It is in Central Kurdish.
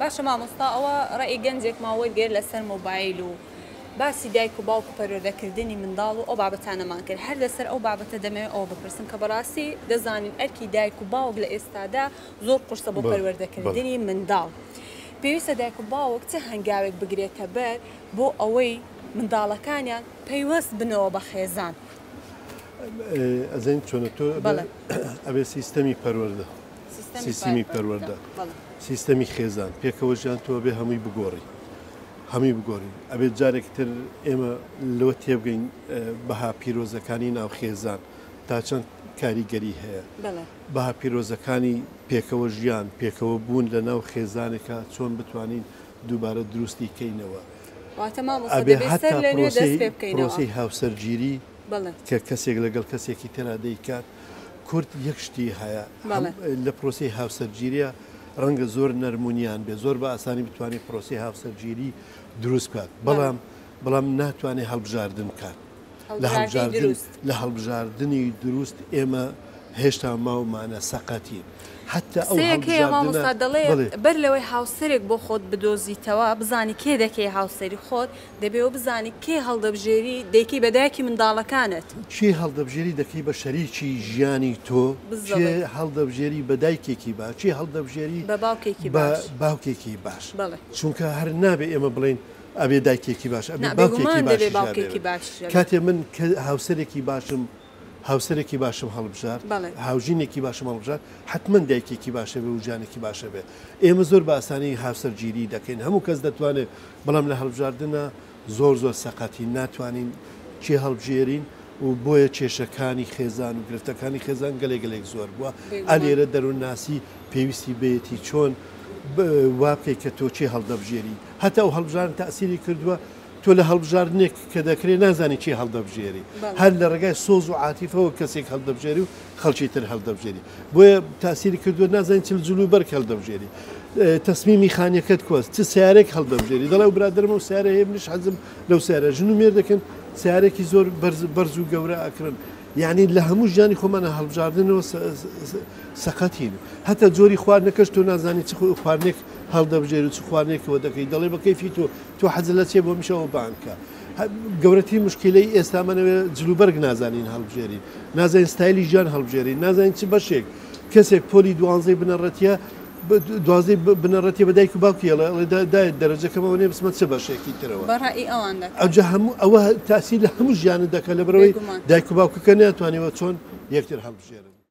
باشە مامۆستا ئەوە ڕێی گەنجێک ماوەی گەر لەسەر مۆبایل و باسی دایک و باوک و پەروەردەکردنی منداڵ و ئەو بابەتانەمان کرد هەر لەسەر ئەو بابەتە دەمەوێت ئەوە بپرسم کە بەڕاستی دەزانین ئەرکی دایک و باوک لە ئێستادا زۆر قورسە بۆ پەروەردەکردنی منداڵ پێویستە دایک و باوک چه هەنگاوێک بگرێتە بەر بۆ ئەوەی منداڵەکانیان پەیوەست بنەوە بە خێزان ئەزین چۆنە تۆ ئەبێ سیستەمی پەروەردە سیستمی پەروەردە سیستەمی خێزان پێکەوە ژیان تۆ بێ هەمووی بگۆڕی هەمی بگۆڕین ئەبێت جارێک تر ئێمە لەوە تێبگەین بەها پیرۆزەکانی ناو خێزان تا چەند کاریگەری هەیە بەها پیرۆزەکانی پێکەوە ژیان پێکەوە بوون لە ناو خێزانێکە چۆن بتوانین دووبارە دروستی کەینەوە ئەبێ هەتا پرۆسی هاوسەرگیری کە کەسێک لەگەڵ کەسێکی تێرا دەیکات کورد یەک شتی هەیە لە پرۆسی هاوسەرگیریە ڕەنگە زۆر نەرمونیان بێ زۆر بە ئاسانی بتوانێت پرۆسی هاوسەرگیری دروست بکات بەڵام ناتوانێت هەڵبژاردن بکات لە هەڵبژاردننی دروست ئێمە هێشتا ماومانە سەقەتین حتا ئەومامۆستا دەڵێ بەر لەوەی هاوسەرێک بۆ خۆت بدۆزیتەوە بزانی کێ دەکەی هاوسەری خۆت دەبێەوە بزانی کێ هەڵدەبژێری دەیکی بەدایکی منداڵەکانت چی هەڵدەبژێری دەکەی بە شەریکی ژیانی تۆ چێ هەڵدەبژێری بە دایکێکی باش چی هەڵدەبژێری بە باوکێکی باش چونکە هەر نابێ ئێمە بڵین ئەبێ دایکێکی باش باوکێکی باش کاتێ من هاوسەرێکی باشم هاوسەرێکی باشم هەڵبژار هاوژینێکی باشم هەڵبژار حتمما دایکێکی باشە بێ و ژیانێکی باشە بێت ئێمە زۆر بە ئاسانی هاوسەرگیری دەکەین هەموو کەس دەتوانێت بەڵام لە هەڵبژاردنە زۆر سەقەتی ناتوانین چی هەڵبژێرین و بۆیە کێشەکانی خێزان و گرفتەکانی خێزان گەلێک زۆر بووە ئەلێرە دەروونناسی پێویستی بێتی چۆن وا بکەیت کە تۆ چی هەڵدەبژێری هەتا ئەو هەڵبژارن تەئسیری کردووە تۆ لە هەڵبژاردنێک کە دەکرێت نازانی چی هەڵدەبژێری هەر لە ڕێگای سۆز و عاتیفەوە کەسێک هەڵدەبژێری و خەڵکی تر هەڵدەبژێری بۆیە تاسیری کردووە نازانین چ جلو بەرک هەڵدەبژێری تەسمیمی خانیەکەت کۆست چ سیارێک هەڵدەبژێری دەڵێ و برادرمە و سیارە هەیە منیش حەزم لەو سیارە ژن و مێر دەکەن سیارێکی زۆر بەرز و گەورە ئەکرن یعنی لە هەموو ژیانی خۆمانە هەڵبژاردنەوە سەقەتین هەتا جۆری خواردنەکەش تۆ نازانی چ خواردنێک هەڵدەبژێر و چ خواردنێکەوە دەکەی دەڵێ بە کەیفی تۆ حەز لە چێ بۆ میشەوە بانکە گەورەتی مشکلەی ئێستامانەوێ جلوبەرگ نازانین هەڵبژێری نازانین ستایلی ژیان هەڵبژێری نازانین چ بەشێک کەسێک پۆلی دوانزەی بنەڕەتیە دوازەی بنەڕەتی بە دایک و باوکیڵە دەرەجەکەمەوە نێ بسمە چه بەشێکی ترەوە ئەوجا هەموو ئەوە تاسی لە هەموو ژیانە دەکە لە بەرەوەی دایک و باوکەکە ناتوانێەوە چۆن یەکتر هەڵبژێرن